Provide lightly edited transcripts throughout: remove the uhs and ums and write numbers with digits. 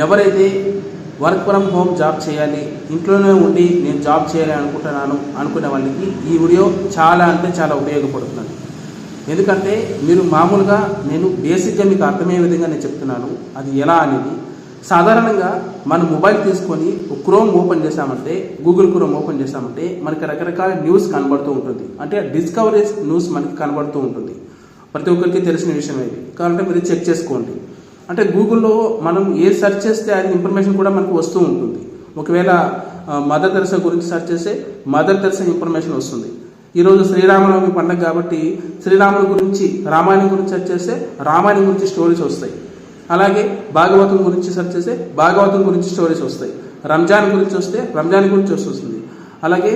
ఎవరైతే work from home job చేయాలి, ఇంట్లోనే ఉండి నేను జాబ్ చేయాలి అనుకునే వాళ్ళకి ఈ వీడియో చాలా అంటే చాలా ఉపయోగపడుతుంది. ఎందుకంటే మీరు మామూలుగా నేను బేసిక్గా మీకు అర్థమయ్యే విధంగా నేను చెప్తున్నాను. అది ఎలా అనేది సాధారణంగా మన మొబైల్ తీసుకొని క్రోమ్ ఓపెన్ చేసామంటే, గూగుల్ క్రోమ్ ఓపెన్ చేసామంటే మనకి రకరకాల న్యూస్ కనబడుతూ ఉంటుంది. అంటే డిస్కవరీస్ న్యూస్ మనకి కనబడుతూ ఉంటుంది. ప్రతి ఒక్కరికి తెలిసిన విషయం ఇది కాబట్టి మీరు చెక్ చేసుకోండి. అంటే గూగుల్లో మనం ఏ సెర్చ్ చేస్తే అది ఇన్ఫర్మేషన్ కూడా మనకు వస్తూ ఉంటుంది. ఒకవేళ మదర్ తెరెసా గురించి సెర్చ్ చేస్తే మదర్ తెరెసా ఇన్ఫర్మేషన్ వస్తుంది. ఈరోజు శ్రీరామనవమి పండుగ కాబట్టి శ్రీరాముని గురించి, రామాయణం గురించి సెర్చ్ చేస్తే రామాయణం గురించి స్టోరీస్ వస్తాయి. అలాగే భాగవతం గురించి సెర్చ్ చేస్తే భాగవతం గురించి స్టోరీస్ వస్తాయి. రంజాన్ గురించి వస్తే రంజాన్ గురించి వస్తుంది. అలాగే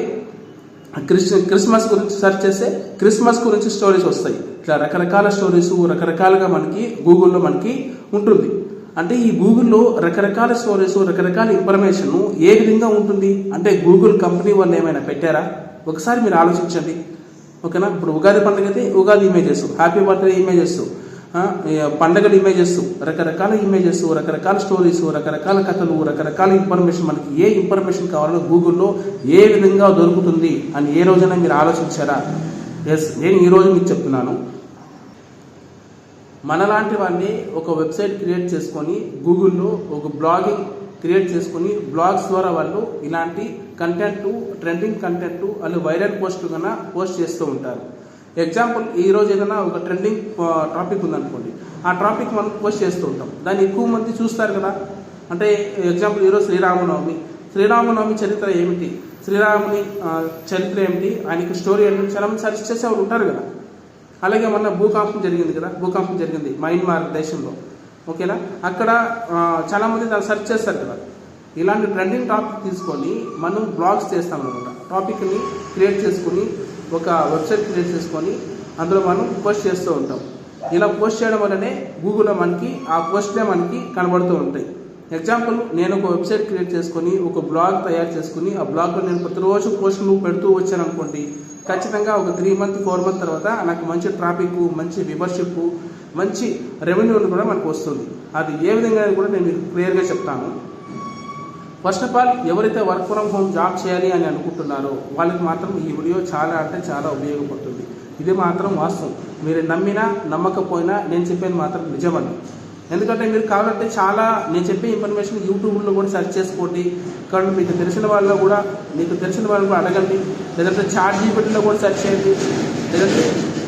క్రిస్మస్ గురించి సెర్చ్ చేస్తే క్రిస్మస్ గురించి స్టోరీస్ వస్తాయి. ఇట్లా రకరకాల స్టోరీస్ రకరకాలుగా మనకి గూగుల్లో మనకి ఉంటుంది. అంటే ఈ గూగుల్లో రకరకాల స్టోరీస్, రకరకాల ఇన్ఫర్మేషన్ ఏ విధంగా ఉంటుంది అంటే గూగుల్ కంపెనీ వాళ్ళు ఏమైనా పెట్టారా? ఒకసారి మీరు ఆలోచించండి. ఓకేనా? ఇప్పుడు ఉగాది పండుగ అయితే Ugadi images, happy birthday images, పండగల ఇమేజెస్, రకరకాల ఇమేజెస్, రకరకాల స్టోరీస్, రకరకాల కథలు, రకరకాల ఇన్ఫర్మేషన్, మనకి ఏ ఇన్ఫర్మేషన్ కావాలో గూగుల్లో ఏ విధంగా దొరుకుతుంది అని ఏ రోజైనా మీరు ఆలోచించారా? ఎస్, నేను ఈరోజు మీకు చెప్తున్నాను. మనలాంటి వాళ్ళని ఒక వెబ్సైట్ క్రియేట్ చేసుకొని గూగుల్లో ఒక బ్లాగింగ్ క్రియేట్ చేసుకొని బ్లాగ్స్ ద్వారా వాళ్ళు ఇలాంటి కంటెంట్, ట్రెండింగ్ కంటెంట్, వాళ్ళు వైరల్ పోస్టులు కన్నా పోస్ట్ చేస్తూ ఉంటారు. ఎగ్జాంపుల్, ఈరోజు ఏదైనా ఒక ట్రెండింగ్ టాపిక్ ఉందనుకోండి, ఆ టాపిక్ మనం పోస్ట్ చేస్తూ ఉంటాం. దాన్ని ఎక్కువ మంది చూస్తారు కదా. అంటే ఎగ్జాంపుల్, ఈరోజు శ్రీరామనవమి చరిత్ర ఏమిటి, శ్రీరాముని చరిత్ర ఏమిటి, ఆయనకి స్టోరీ ఏంటి, చాలా మంది సర్చ్ చేసేవారు ఉంటారు కదా. అలాగే మొన్న భూకంపం జరిగింది మయన్మార్ దేశంలో. ఓకేనా? అక్కడ చాలామంది దాన్ని సెర్చ్ చేస్తారు కదా. ఇలాంటి ట్రెండింగ్ టాపిక్ తీసుకొని మనం బ్లాగ్స్ చేస్తాం అనమాట. టాపిక్ని క్రియేట్ చేసుకుని ఒక వెబ్సైట్ క్రియేట్ చేసుకొని అందులో మనం పోస్ట్ చేస్తూ ఉంటాం. ఇలా పోస్ట్ చేయడం వల్లనే గూగుల్లో మనకి ఆ పోస్ట్లే మనకి కనబడుతూ ఉంటాయి. ఎగ్జాంపుల్, నేను ఒక వెబ్సైట్ క్రియేట్ చేసుకొని ఒక బ్లాగ్ తయారు చేసుకుని ఆ బ్లాగ్లో నేను ప్రతిరోజు పోస్టులు పెడుతూ వచ్చాను అనుకోండి, ఖచ్చితంగా ఒక 3 months 4 months తర్వాత నాకు మంచి ట్రాఫిక్, మంచి వ్యూవర్షిప్, మంచి రెవెన్యూ కూడా మనకు వస్తుంది. అది ఏ విధంగా కూడా నేను మీకు క్లియర్గా చెప్తాను. ఫస్ట్ ఆఫ్ ఆల్, ఎవరైతే వర్క్ ఫ్రమ్ హోమ్ జాబ్ చేయాలి అని అనుకుంటున్నారో వాళ్ళకి మాత్రం ఈ వీడియో చాలా అంటే చాలా ఉపయోగపడుతుంది. ఇది మాత్రం వాస్తవం. మీరు నమ్మినా నమ్మకపోయినా నేను చెప్పేది మాత్రం నిజమండి. ఎందుకంటే మీరు కావాలంటే చాలా నేను చెప్పే ఇన్ఫర్మేషన్ యూట్యూబ్లో కూడా సెర్చ్ చేసుకోండి. ఇక్కడ మీకు తెలిసిన వాళ్ళు కూడా అడగండి. లేదంటే ChatGPTలో కూడా సెర్చ్ చేయండి. లేదంటే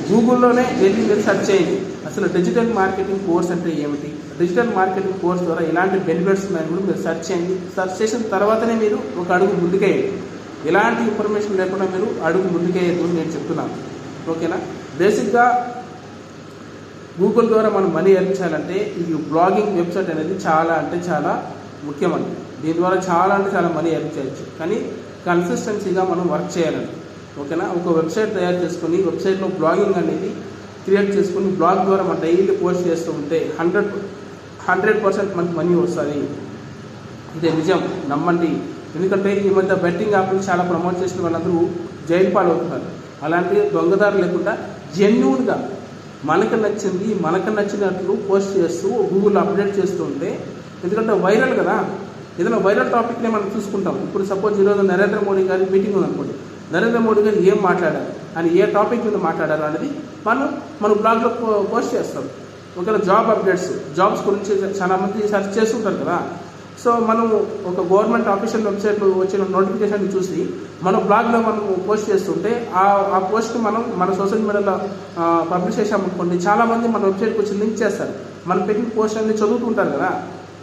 గూగుల్లోనే వెళ్ళి మీరు సెర్చ్ చేయండి. అసలు డిజిటల్ మార్కెటింగ్ కోర్స్ అంటే ఏమిటి, డిజిటల్ మార్కెటింగ్ కోర్స్ ద్వారా ఇలాంటి బెనిఫిట్స్ ఉన్నాయని కూడా మీరు సెర్చ్ చేయండి. సెర్చ్ చేసిన తర్వాతనే మీరు ఒక అడుగు ముందుకేయండి. ఎలాంటి ఇన్ఫర్మేషన్ లేకుండా మీరు అడుగు ముందుకేయద్దు అని నేను చెప్తున్నాను. ఓకేనా? బేసిక్గా గూగుల్ ద్వారా మనం మనీ ఎర్న్ చేయాలంటే ఈ బ్లాగింగ్ వెబ్సైట్ అనేది చాలా అంటే చాలా ముఖ్యమండి. దీని ద్వారా చాలా అంటే చాలా మనీ ఎర్న్ చేయొచ్చు. కానీ కన్సిస్టెన్సీగా మనం వర్క్ చేయాలండి. ఓకేనా? ఒక వెబ్సైట్ తయారు చేసుకుని వెబ్సైట్లో బ్లాగింగ్ అనేది క్రియేట్ చేసుకుని బ్లాగ్ ద్వారా మనం డైలీ పోస్ట్ చేస్తూ ఉంటే 100% మనకి మనీ వస్తుంది. ఇదే నిజం, నమ్మండి. ఎందుకంటే ఈ మధ్య బెట్టింగ్ యాప్లు చాలా ప్రమోట్ చేసిన వాళ్ళందరూ జైలు పాలవుతున్నారు. అలాంటి దొంగదారు లేకుండా జెన్యూన్గా మనకు నచ్చినట్లు పోస్ట్ చేస్తూ గూగుల్లో అప్డేట్ చేస్తూ ఉంటే, ఎందుకంటే వైరల్ కదా, ఏదైనా వైరల్ టాపిక్నే మనం చూసుకుంటాం. ఇప్పుడు సపోజ్ ఈరోజు నరేంద్ర మోడీ గారి మీటింగ్ ఉందనుకోండి, నరేంద్ర మోడీ గారు ఏం మాట్లాడారు అని, ఏ టాపిక్ మీద మాట్లాడారు అనేది మన బ్లాగ్లో పోస్ట్ చేస్తాం. ఒకవేళ జాబ్ అప్డేట్స్, జాబ్స్ గురించి చాలా మంది సెర్చ్ చేస్తుంటారు కదా. సో మనం ఒక గవర్నమెంట్ ఆఫీషియల్ వెబ్సైట్లో వచ్చిన నోటిఫికేషన్ చూసి మన బ్లాగ్లో మనం పోస్ట్ చేస్తుంటే ఆ పోస్ట్ మనం మన సోషల్ మీడియాలో పబ్లిష్ చేసామనుకోండి, చాలామంది మన వెబ్సైట్కి వచ్చి లింక్ చేస్తారు. మనం పెట్టిన పోస్ట్ అనేది చదువుతుంటారు కదా.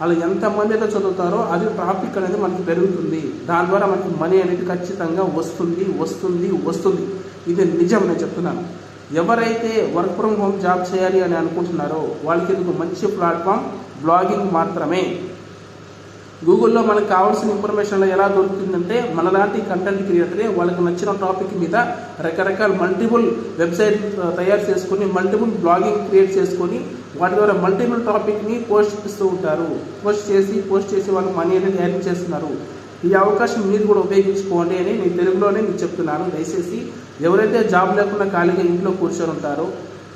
అలా ఎంతమంది అయితే చదువుతారో అది ట్రాఫిక్ అనేది మనకి పెరుగుతుంది. దాని ద్వారా మనకి మనీ అనేది ఖచ్చితంగా వస్తుంది. ఇది నిజం, నేను చెప్తున్నాను. ఎవరైతే వర్క్ ఫ్రమ్ హోమ్ జాబ్ చేయాలి అని అనుకుంటున్నారో వాళ్ళకి ఇది ఒక మంచి ప్లాట్ఫామ్ బ్లాగింగ్ మాత్రమే. గూగుల్లో మనకు కావాల్సిన ఇన్ఫర్మేషన్ ఎలా దొరుకుతుందంటే, మనలాంటి కంటెంట్ క్రియేటరే వాళ్ళకి నచ్చిన టాపిక్ మీద రకరకాల మల్టిపుల్ వెబ్సైట్ తయారు చేసుకొని మల్టిపుల్ బ్లాగింగ్ క్రియేట్ చేసుకొని వాటి ద్వారా మల్టిపుల్ టాపిక్ని పోస్ట్ చేస్తూ ఉంటారు. పోస్ట్ చేసి వాళ్ళు మనీ అనేది ఎర్న్ చేస్తున్నారు. ఈ అవకాశం మీరు కూడా ఉపయోగించుకోండి అని నేను తెలుగులోనే మీకు చెప్తున్నాను. దయచేసి ఎవరైతే జాబ్ లేకుండా ఖాళీగా ఇంట్లో కూర్చొని ఉంటారో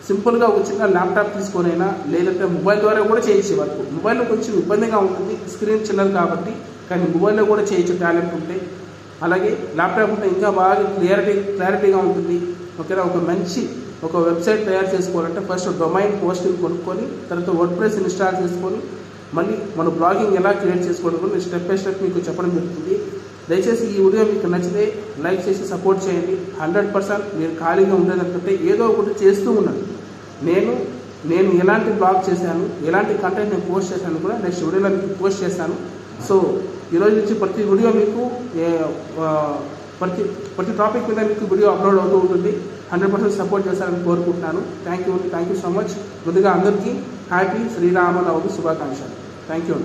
సింపుల్గా ఒక చిన్న ల్యాప్టాప్ తీసుకొనైనా లేదంటే మొబైల్ ద్వారా కూడా చేయొచ్చు వర్క్. మొబైల్లో కొంచెం ఇబ్బందిగా ఉంటుంది, స్క్రీన్ చిన్నది కాబట్టి, కానీ మొబైల్లో కూడా చేయొచ్చు టాలెంట్ ఉంటే. అలాగే ల్యాప్టాప్ ఉంటే ఇంకా బాగా క్లారిటీగా ఉంటుంది. ఓకేనా, ఒక వెబ్సైట్ తయారు చేసుకోవాలంటే ఫస్ట్ డొమైన్ హోస్టింగ్ కొనుక్కొని తర్వాత వర్డ్ప్రెస్ ఇన్స్టాల్ చేసుకొని మళ్ళీ మన బ్లాగింగ్ ఎలా క్రియేట్ చేసుకోవడం కూడా స్టెప్ బై స్టెప్ మీకు చెప్పడం జరుగుతుంది. దయచేసి ఈ వీడియో మీకు నచ్చితే లైక్ చేసి సపోర్ట్ చేయండి. 100% మీరు ఖాళీగా ఉండేదనుకుంటే ఏదో ఒకటి చేస్తూ ఉన్నాను. నేను ఎలాంటి బ్లాగ్ చేశాను, ఎలాంటి కంటెంట్ నేను పోస్ట్ చేశాను కూడా నెక్స్ట్ వీడియోలో మీకు పోస్ట్ చేస్తాను. సో ఈరోజు నుంచి ప్రతి వీడియో మీకు ప్రతి టాపిక్ మీద మీకు వీడియో అప్లోడ్ అవుతూ ఉంటుంది. 100% సపోర్ట్ చేస్తారని కోరుకుంటున్నాను. Thank you so much. ముందుగా అందరికీ హ్యాపీ శ్రీరామనవమి శుభాకాంక్షలు. Thank you.